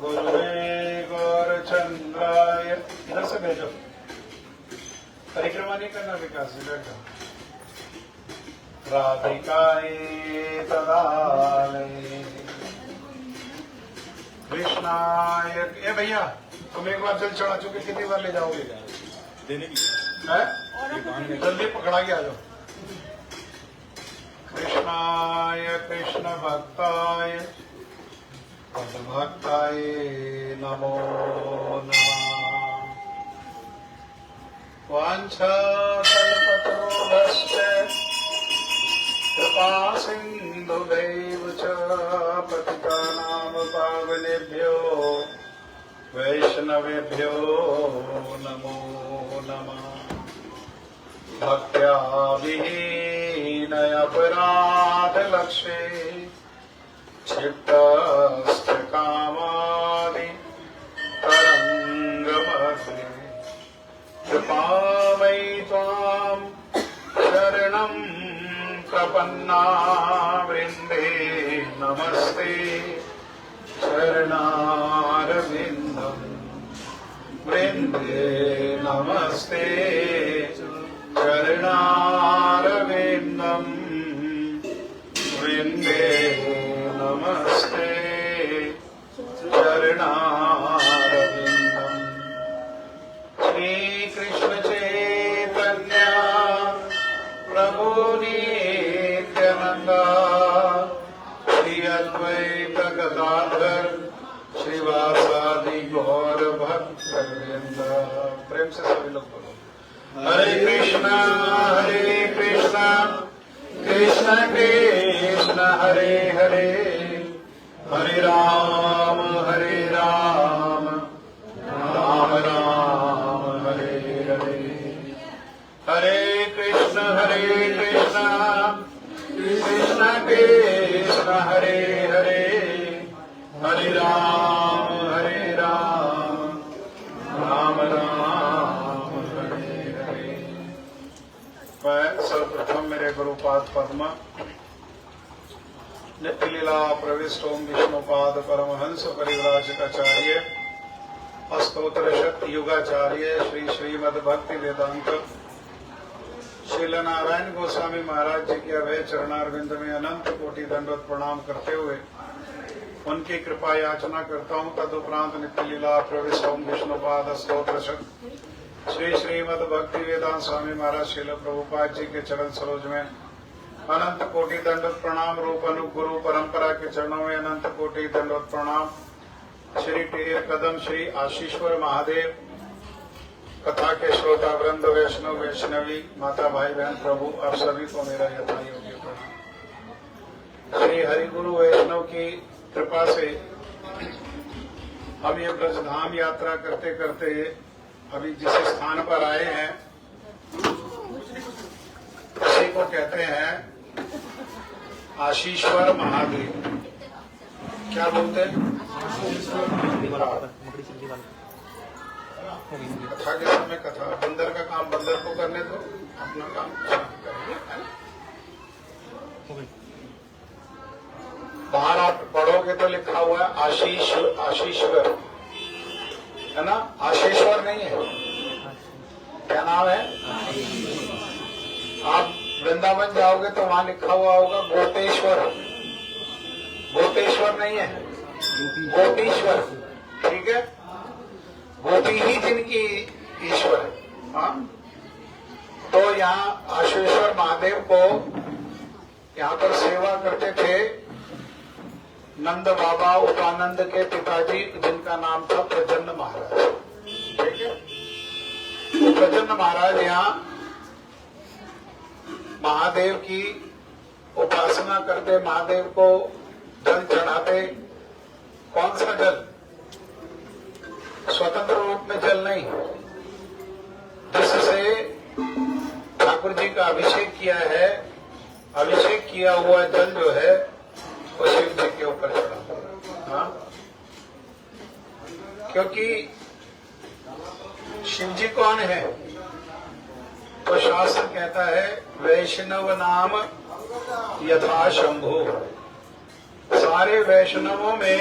गुरुवे गौरचंद्राय। इधर से भेजो, परिक्रमा नहीं करना विकास जी, बैठो। राधिकाय तदालये कृष्णाय। ये भैया तुम एक बार जल चढ़ा चुके, कितनी बार ले जाओगे देने के लिए है? जल्दी पकड़ा के आ जाओ। कृष्णाय कृष्ण भक्ताय पद भक्ताय नमो नमः। वाञ्छाकल्पतरुभ्यश्च कृपा सिन्धुभैव च पतितानां पावनेभ्यो वैष्णवेभ्यो नमो नमः। भक्त्या विहीनय अपराधलक्षे क्षिप्तस्य कामादि तरङ्गमध्ये कृपामयि त्वां शरणं प्रपन्ना वृन्दे नमस्ते शरणारविन्दं वृन्दे नमस्ते शरणारविन्दं वृन्दे नमस्ते शरणारविन्दम्। श्रीकृष्ण चैतन्य प्रभु नित्यानंद श्री अद्वैत गदाधर श्रीवासादि गौर भक्तवृंद। प्रेम से सभी लोग बोलो हरे कृष्णा कृष्ण कृष्ण हरे हरे, हरे राम राम राम हरे हरे। हरे कृष्ण कृष्ण कृष्ण हरे हरे, हरे राम राम राम हरे हरे। मैं सर्वप्रथम मेरे गुरुपाद पद्म नित्य लीला प्रविष्ट ओम विष्णुपाद परमहंस परिव्राजकाचार्य अस्तोत्र युगाचार्य श्री श्रीमद भक्ति वेदांत श्रील नारायण गोस्वामी महाराज जी के अभय चरणारविंद में अनंत कोटि दंडवत प्रणाम करते हुए उनकी कृपा याचना करता हूँ। तदुपरांत नित्य लीला प्रविष्ट ओम विष्णुपाद स्तोत्र श्री श्रीमद भक्ति वेदांत स्वामी महाराज श्रील प्रभुपाद जी के चरण सरोज में अनंत कोटि दंडवत प्रणाम। रूप अनुगुरु परंपरा के चरणों में अनंत कोटि दंडवत प्रणाम। श्री टेर कदम श्री आशीश्वर महादेव कथा के श्रोता वृंद वैष्णव वैष्णवी माता भाई बहन प्रभु आप सभी को मेरा यथा योग्य प्रणाम। श्री हरिगुरु वैष्णव की कृपा से हम ये ब्रजधाम यात्रा करते करते अभी जिस स्थान पर आए हैं उसी को कहते हैं आशीश्वर महादेव। क्या बोलते हैं? कथा के समय कथा, बंदर का काम बंदर को करने दो, अपना काम करेंगे। बाहर आप पढ़ोगे तो लिखा हुआ है आशीश्वर, है ना? आशीश्वर नहीं है। क्या नाम है? आप वृंदावन जाओगे तो वहां लिखा हुआ होगा गोपेश्वर। गोपेश्वर नहीं है, गोपीश्वर। ठीक है, गोपी ही जिनकी ईश्वर है। हाँ, तो यहाँ आशीश्वर महादेव को यहाँ पर सेवा करते थे नंद बाबा उपानंद के पिताजी, जिनका नाम था प्रजन्न महाराज। ठीक है, तो प्रजन्न महाराज यहाँ महादेव की उपासना करते, महादेव को जल चढ़ाते। कौन सा जल? स्वतंत्र रूप में जल नहीं, जिससे ठाकुर जी का अभिषेक किया है, अभिषेक किया हुआ जल जो है वो शिव जी के ऊपर चढ़ाते। हाँ, क्योंकि शिव जी कौन है? तो शास्त्र कहता है वैष्णव नाम यथा शंभु। सारे वैष्णवों में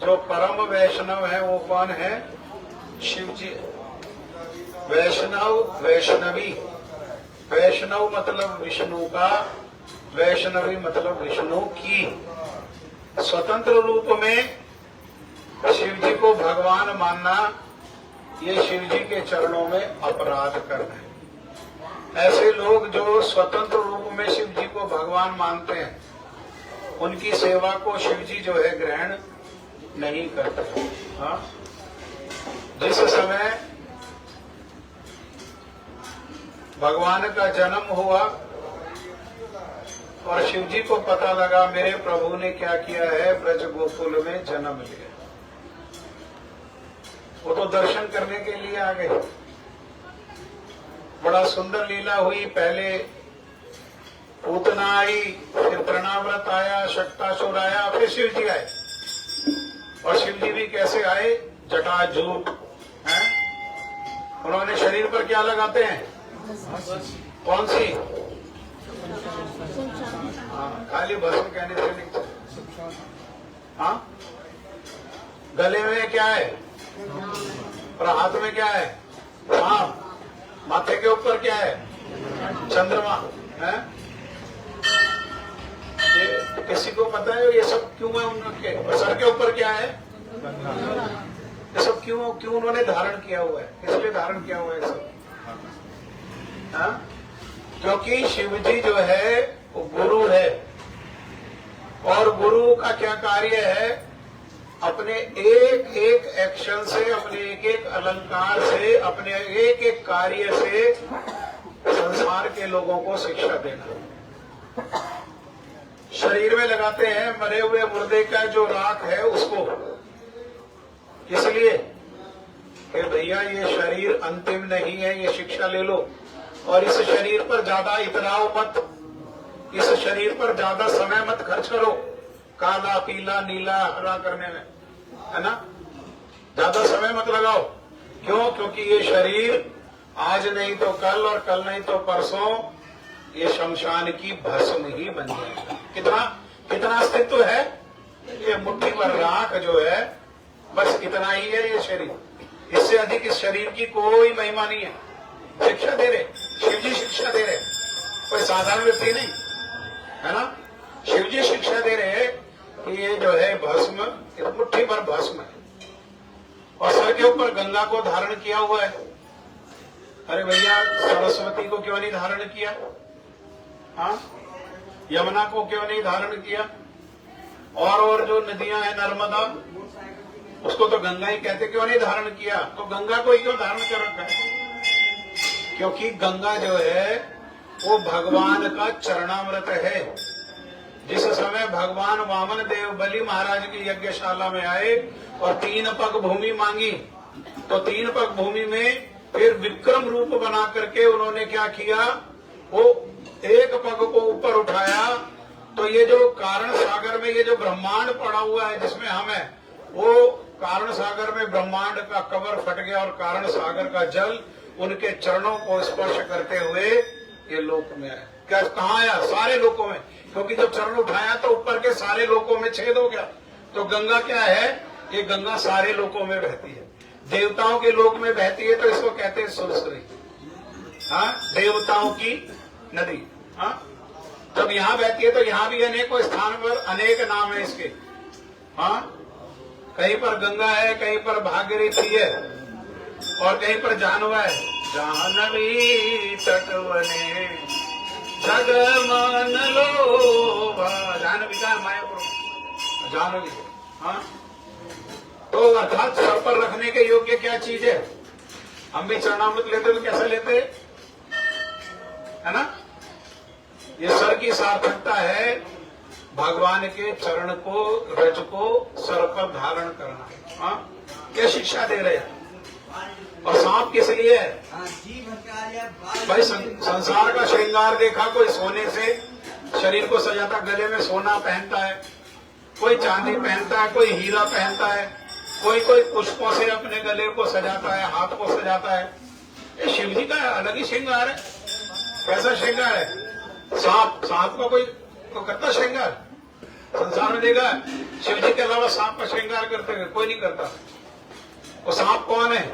जो परम वैष्णव है वो कौन है? शिव जी। वैष्णव, वैष्णवी। वैष्णव मतलब विष्णु का, वैष्णवी मतलब विष्णु की। स्वतंत्र रूप में शिव जी को भगवान मानना ये शिव जी के चरणों में अपराध करना है। ऐसे लोग जो स्वतंत्र रूप में शिव जी को भगवान मानते हैं, उनकी सेवा को शिव जी जो है ग्रहण नहीं करते। हाँ? जिस समय भगवान का जन्म हुआ और शिव जी को पता लगा मेरे प्रभु ने क्या किया है, ब्रज गोकुल में जन्म लिया, वो तो दर्शन करने के लिए आ गए। बड़ा सुंदर लीला हुई। पहले पूतना आई, फिर तृणाव्रत आया, शक्तासुर आया, फिर शिव जी आए। और शिव जी भी कैसे आए? जटाजूट हैं। उन्होंने शरीर पर क्या लगाते हैं? कौन सी? हाँ, खाली भस्म कहने से नहीं। हाँ, गले में क्या है और हाथ में क्या है? सांप। माथे के ऊपर क्या है? चंद्रमा है। ये किसी को पता है ये सब क्यों है उनके? और सर के ऊपर क्या है? ये सब क्यों क्यों उन्होंने धारण किया हुआ है? इसलिए धारण किया हुआ है सब। हाँ? क्योंकि शिव जी जो है वो गुरु है, और गुरु का क्या कार्य है? अपने एक एक एक्शन से, अपने एक एक अलंकार से, अपने एक एक कार्य से संसार के लोगों को शिक्षा देना। शरीर में लगाते हैं मरे हुए मुर्दे का जो राख है उसको, इसलिए कि भैया ये शरीर अंतिम नहीं है, ये शिक्षा ले लो और इस शरीर पर ज्यादा इतराओ मत, इस शरीर पर ज्यादा समय मत खर्च करो काला पीला नीला हरा करने में, है ना? ज्यादा समय मत लगाओ। क्यों? क्योंकि ये शरीर आज नहीं तो कल और कल नहीं तो परसों ये शमशान की भस्म ही बन जाएगा। कितना कितना अस्तित्व है? ये मुट्ठी भर राख जो है, बस इतना ही है ये शरीर। इससे अधिक इस शरीर की कोई महिमा नहीं है। शिक्षा दे रहे शिव जी, शिक्षा दे रहे, कोई साधारण व्यक्ति नहीं, है ना? शिव जी शिक्षा दे रहे कि ये जो है भस्म, मुट्ठी भर भस्म है। और सर के ऊपर गंगा को धारण किया हुआ है। अरे भैया, सरस्वती को क्यों नहीं धारण किया? हाँ, यमुना को क्यों नहीं धारण किया? और जो नदियां हैं, नर्मदा, उसको तो गंगा ही कहते, क्यों नहीं धारण किया? तो गंगा को ही क्यों धारण कर रखा है? क्योंकि गंगा जो है वो भगवान का चरणामृत है। जिस समय भगवान वामन देव बलि महाराज की यज्ञशाला में आए और 3 पग भूमि मांगी, तो 3 पग भूमि में फिर विक्रम रूप बना करके उन्होंने क्या किया? वो 1 पग को ऊपर उठाया, तो ये जो कारण सागर में ये जो ब्रह्मांड पड़ा हुआ है जिसमें हम है, वो कारण सागर में ब्रह्मांड का कवर फट गया और कारण सागर का जल उनके चरणों को स्पर्श करते हुए ये लोक में आया। क्या कहाँ आया? सारे लोकों में। क्योंकि जब चरण उठाया तो ऊपर के सारे लोकों में छेद हो गया। तो गंगा क्या है? ये गंगा सारे लोकों में बहती है। देवताओं के लोक में बहती है तो इसको कहते हैं सुरसरी। हाँ, देवताओं की नदी। हाँ, जब यहाँ बहती है तो यहाँ भी अनेकों स्थान पर अनेक नाम है इसके। हाँ, कहीं पर गंगा है, कहीं पर भागीरथी है और कहीं पर जानवा है। जाह्नवी तटवने जगमन लोभा, जाह्नवी का मायापुर जाह्नवी। हाँ, तो अर्थात सर पर रखने के योग्य क्या चीज है? हम भी चरणामृत लेते तो कैसे लेते, है ना? ये सर की सार्थकता है भगवान के चरण को, रज को सर पर धारण करना। हाँ, क्या शिक्षा दे रहे हैं। और सांप किस लिए है? भाई संसार का श्रृंगार देखा, कोई सोने से शरीर को सजाता, गले में सोना पहनता है, कोई चांदी पहनता है, कोई हीरा पहनता है, कोई कोई पुष्पों से अपने गले को सजाता है, हाथ को सजाता है। ये शिव जी का अलग ही श्रृंगार है। कैसा श्रृंगार है? सांप का कोई तो करता श्रृंगार? संसार में देखा शिव जी के अलावा सांप का श्रृंगार करते हुए कोई नहीं करता। वो सांप कौन है?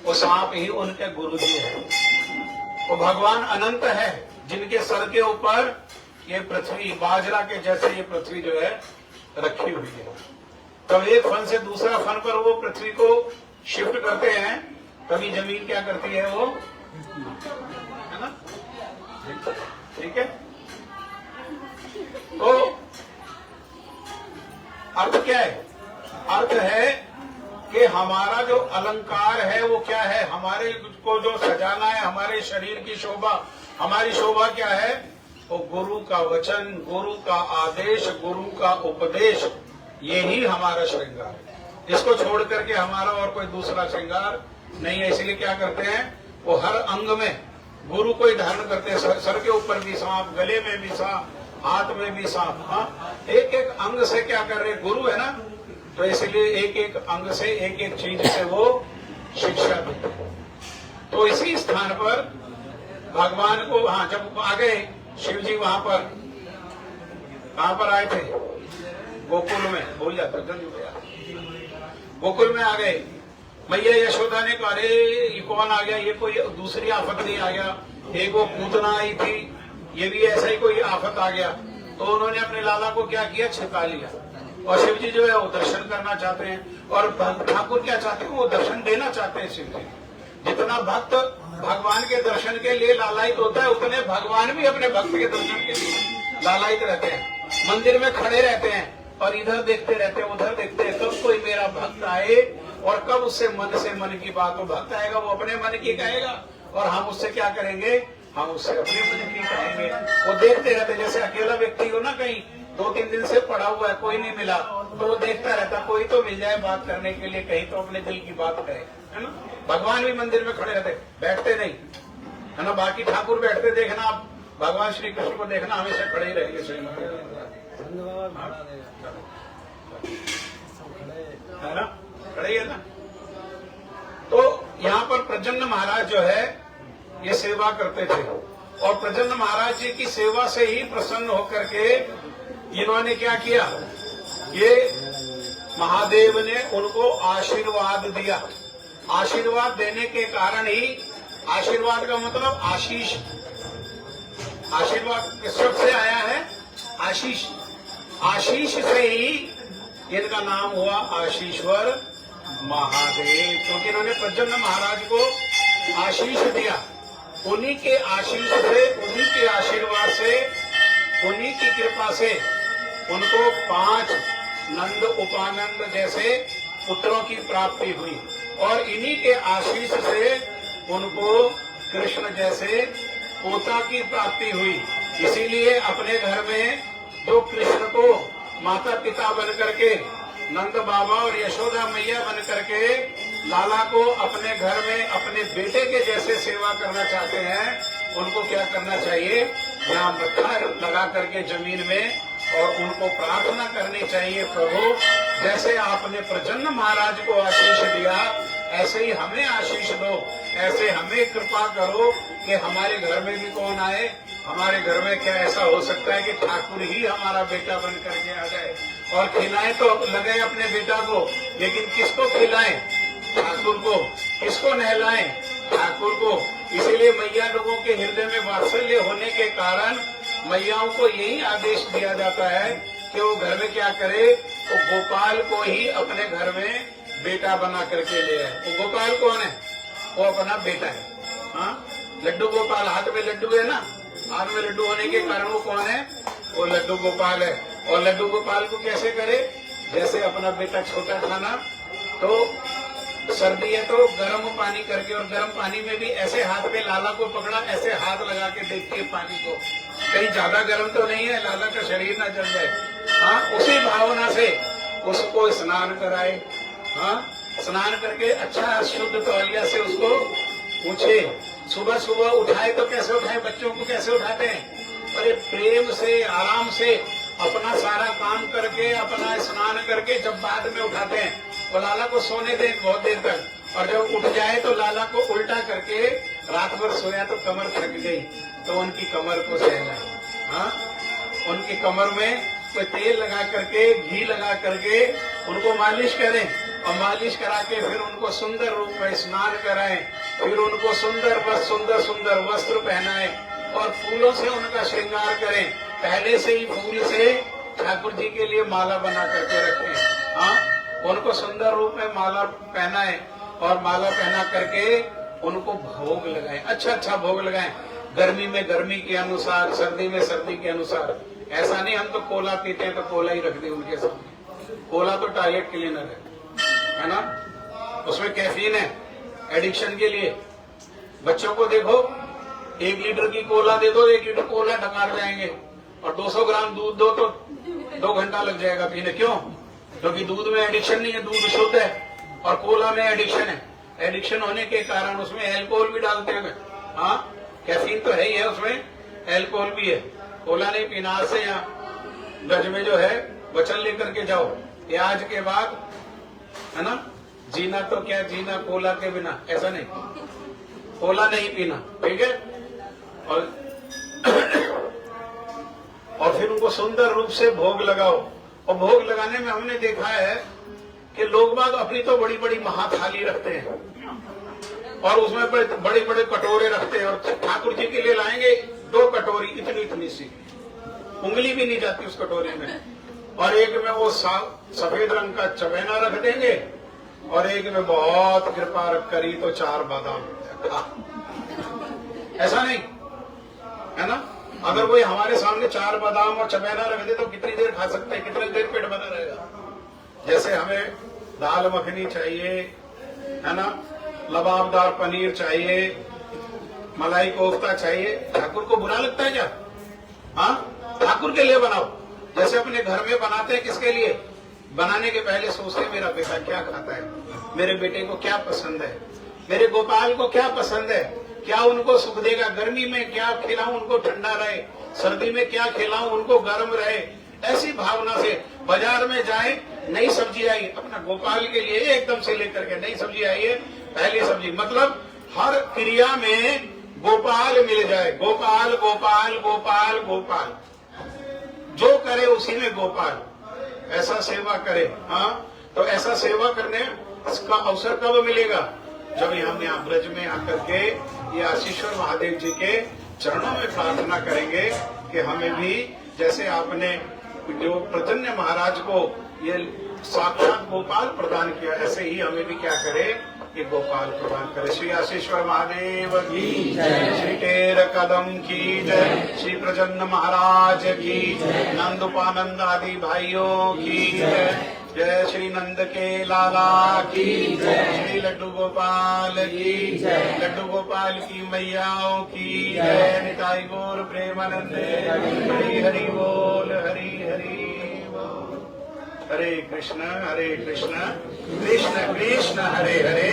वो सांप ही उनके गुरु जी है। वो भगवान अनंत है जिनके सर के ऊपर ये पृथ्वी बाजरा के जैसे ये पृथ्वी जो है रखी हुई है। तब एक फन से दूसरा फन पर वो पृथ्वी को शिफ्ट करते हैं, कभी जमीन क्या करती है वो, है ना? ठीक है। तो अर्थ क्या है? अर्थ है कि हमारा जो अलंकार है वो क्या है, हमारे को जो सजाना है, हमारे शरीर की शोभा, हमारी शोभा क्या है? वो गुरु का वचन, गुरु का आदेश, गुरु का उपदेश, यही हमारा श्रृंगार है। इसको छोड़ करके हमारा और कोई दूसरा श्रृंगार नहीं है। इसलिए क्या करते हैं, वो हर अंग में गुरु को ही धारण करते हैं। सर के ऊपर भी सांप, गले में भी सांप, हाथ में भी सांप। हाँ, एक एक अंग से क्या कर रहे, गुरु है ना, तो इसलिए एक एक अंग से, एक एक चीज से वो शिक्षा देते हैं। तो इसी स्थान पर भगवान को, हाँ, जब आ गए शिव जी वहां पर, कहां पर आए थे? गोकुल में, भूल जाता गया, गोकुल में आ गए। मैया यशोदा ने कहा, अरे ये कौन आ गया, ये कोई दूसरी आफत नहीं आ गया, एक वो पूतना आई थी, ये भी ऐसा ही कोई आफत आ गया। तो उन्होंने अपने लाला को क्या किया, छिपा लिया। और शिव जी जो है वो दर्शन करना चाहते हैं, और ठाकुर क्या चाहते हैं, वो दर्शन देना चाहते हैं। शिव जी, जितना भक्त भगवान के दर्शन के लिए लालायित होता है, उतने भगवान भी अपने भक्त के दर्शन के लिए लालायित रहते हैं। मंदिर में खड़े रहते हैं और इधर देखते रहते हैं, उधर देखते हैं, कब कोई मेरा भक्त आए और कब उससे मन की बात हो। भक्त आएगा वो अपने मन की कहेगा, और हम उससे क्या करेंगे, हम उससे अपने मन की कहेंगे। वो देखते रहते, जैसे अकेला व्यक्ति हो ना, कहीं 2-3 दिन से पड़ा हुआ है, कोई नहीं मिला, तो वो देखता रहता, कोई तो मिल जाए बात करने के लिए, कहीं तो अपने दिल की बात कहे, है ना। भगवान भी मंदिर में खड़े रहते, बैठते नहीं, है ना। बाकी ठाकुर बैठते देखना, आप भगवान श्री कृष्ण को देखना, हमेशा खड़े ही रहेंगे, है ना, खड़े ही है ना। तो यहाँ पर प्रजन्न महाराज जो है ये सेवा करते थे, और प्रजन्न महाराज जी की सेवा से ही प्रसन्न होकर के इन्होंने क्या किया, ये महादेव ने उनको आशीर्वाद दिया। आशीर्वाद देने के कारण ही, आशीर्वाद का मतलब आशीष, आशीर्वाद किस शब्द से आया है, आशीष। आशीष से ही इनका नाम हुआ आशीश्वर महादेव, क्योंकि इन्होंने प्रजन्न महाराज को आशीष दिया। उन्हीं के आशीष से, उन्हीं के आशीर्वाद से, उन्हीं की कृपा से उनको 5 नंद उपानंद जैसे पुत्रों की प्राप्ति हुई, और इन्हीं के आशीष से उनको कृष्ण जैसे पोता की प्राप्ति हुई। इसीलिए अपने घर में जो कृष्ण को माता पिता बन करके, नंद बाबा और यशोदा मैया बन करके लाला को अपने घर में अपने बेटे के जैसे सेवा करना चाहते हैं, उनको क्या करना चाहिए, यहाँ मत्था लगा करके जमीन में, और उनको प्रार्थना करनी चाहिए, प्रभु जैसे आपने प्रजन्न महाराज को आशीष दिया, ऐसे ही हमें आशीष दो, ऐसे हमें कृपा करो कि हमारे घर में भी कौन आए। हमारे घर में क्या ऐसा हो सकता है कि ठाकुर ही हमारा बेटा बन करके आ जाए, और खिलाएं तो लगे अपने बेटा को, लेकिन किसको खिलाएं, ठाकुर को। किसको नहलाएं, ठाकुर को। इसीलिए मैया लोगों के हृदय में वात्सल्य होने के कारण मैयाओं को यही आदेश दिया जाता है कि वो घर में क्या करे, वो गोपाल को ही अपने घर में बेटा बना करके ले आए। वो गोपाल कौन है, वो अपना बेटा है। हाँ, लड्डू गोपाल, हाथ में लड्डू है ना, हाथ में लड्डू होने के कारण वो कौन है, वो लड्डू गोपाल है। और लड्डू गोपाल को कैसे करे, जैसे अपना बेटा छोटा था ना, तो सर्दी है तो गर्म पानी करके, और गर्म पानी में भी ऐसे हाथ में लाला को पकड़ा, ऐसे हाथ लगा के देखती है पानी को, कहीं ज्यादा गर्म तो नहीं है, लाला का शरीर ना जल जाए। हाँ, उसी भावना से उसको स्नान कराए। हाँ, स्नान करके अच्छा शुद्ध तौलिया से उसको पूछे, सुबह सुबह उठाए तो कैसे उठाए, बच्चों को कैसे उठाते हैं, अरे प्रेम से, आराम से, अपना सारा काम करके, अपना स्नान करके जब बाद में उठाते हैं, तो लाला को सोने दें बहुत देर तक, और जब उठ जाए तो लाला को उल्टा करके, रात भर सोया तो कमर थक गई तो उनकी कमर को सहलाए। हाँ, उनकी कमर में कोई तेल लगा करके, घी लगा करके उनको मालिश करें और मालिश करा के फिर उनको सुंदर रूप में स्नान कराएं, फिर उनको सुंदर सुंदर वस्त्र पहनाएं और फूलों से उनका श्रृंगार करें। पहले से ही फूल से ठाकुर जी के लिए माला बना करके रखें। हाँ, उनको सुंदर रूप में माला पहनाएं और माला पहना करके उनको भोग लगाएं, अच्छा भोग लगाएं। गर्मी में गर्मी के अनुसार, सर्दी में सर्दी के अनुसार। ऐसा नहीं हम तो कोला पीते हैं तो कोला ही रख दे उनके सामने। कोला तो टॉयलेट क्लीनर है ना, उसमें कैफीन है एडिक्शन के लिए। बच्चों को देखो, 1 लीटर की कोला दे दो, 1 लीटर कोला डकार जाएंगे और 200 ग्राम दूध दो तो 2 घंटा लग जाएगा पीने। क्यों? क्योंकि दूध में एडिक्शन नहीं है, दूध शुद्ध है और कोला में एडिक्शन है। एडिक्शन होने के कारण उसमें एल्कोहल भी डालते हैं। हाँ, कैफीन तो है ही है, उसमें एल्कोहल भी है। कोला नहीं पीना। आज से यहाँ गज में जो है वचन लेकर के जाओ, ये आज के बाद, है ना, जीना तो क्या जीना कोला के बिना, ऐसा नहीं, कोला नहीं पीना, ठीक है। और फिर उनको सुंदर रूप से भोग लगाओ। और भोग लगाने में हमने देखा है कि लोग बाग अपनी तो बड़ी बड़ी महाथाली रखते हैं और उसमें बड़े बड़े कटोरे रखते हैं और ठाकुर जी के लिए लाएंगे 2 कटोरी, इतनी सी, उंगली भी नहीं जाती उस कटोरी में। और एक में वो सफेद रंग का चबेना रख देंगे और एक में बहुत कृपा करी तो 4 बादाम। ऐसा नहीं है ना, अगर कोई हमारे सामने 4 बादाम और चबेना रख दे तो कितनी देर खा सकते हैं, कितनी देर पेट बना रहेगा। जैसे हमें दाल मखनी चाहिए, है ना, लबाबदार पनीर चाहिए, मलाई कोफ्ता चाहिए, ठाकुर को बुरा लगता है क्या? हाँ, ठाकुर के लिए बनाओ। जैसे अपने घर में बनाते हैं, किसके लिए? बनाने के पहले सोचते हैं मेरा बेटा क्या खाता है, मेरे बेटे को क्या पसंद है, मेरे गोपाल को क्या पसंद है, क्या उनको सुख देगा। गर्मी में क्या खिलाऊं उनको ठंडा रहे, सर्दी में क्या खिलाऊं उनको गर्म रहे। ऐसी भावना से बाजार में जाए, नई सब्जी आई अपना गोपाल के लिए, एकदम से लेकर के नई सब्जी आई है, पहली सब्जी, मतलब हर क्रिया में गोपाल मिल जाए। गोपाल गोपाल गोपाल गोपाल, जो करे उसी में गोपाल, ऐसा सेवा करे। हाँ, तो ऐसा सेवा करने का अवसर कब मिलेगा? जब हम यहाँ ब्रज में आकर के ये आशीश्वर महादेव जी के चरणों में प्रार्थना करेंगे कि हमें भी, जैसे आपने जो प्रजन्य महाराज को ये साक्षात गोपाल प्रदान किया, ऐसे ही हमें भी क्या करे, ये गोपाल प्रदान करे। श्री आशीश्वर महादेव की जय, श्री टेर कदम की जय, श्री प्रजन्य महाराज की, नंद उपानंद आदि भाइयों की जय, जय श्री नंद के लाला की जय, श्री लड्डू गोपाल की जय, लड्डू गोपाल की मैयाओं की जय, निताई गौर प्रेमानंदे, हरि हरि बोल, हरि हरि बोल। हरे कृष्ण कृष्ण कृष्ण हरे हरे,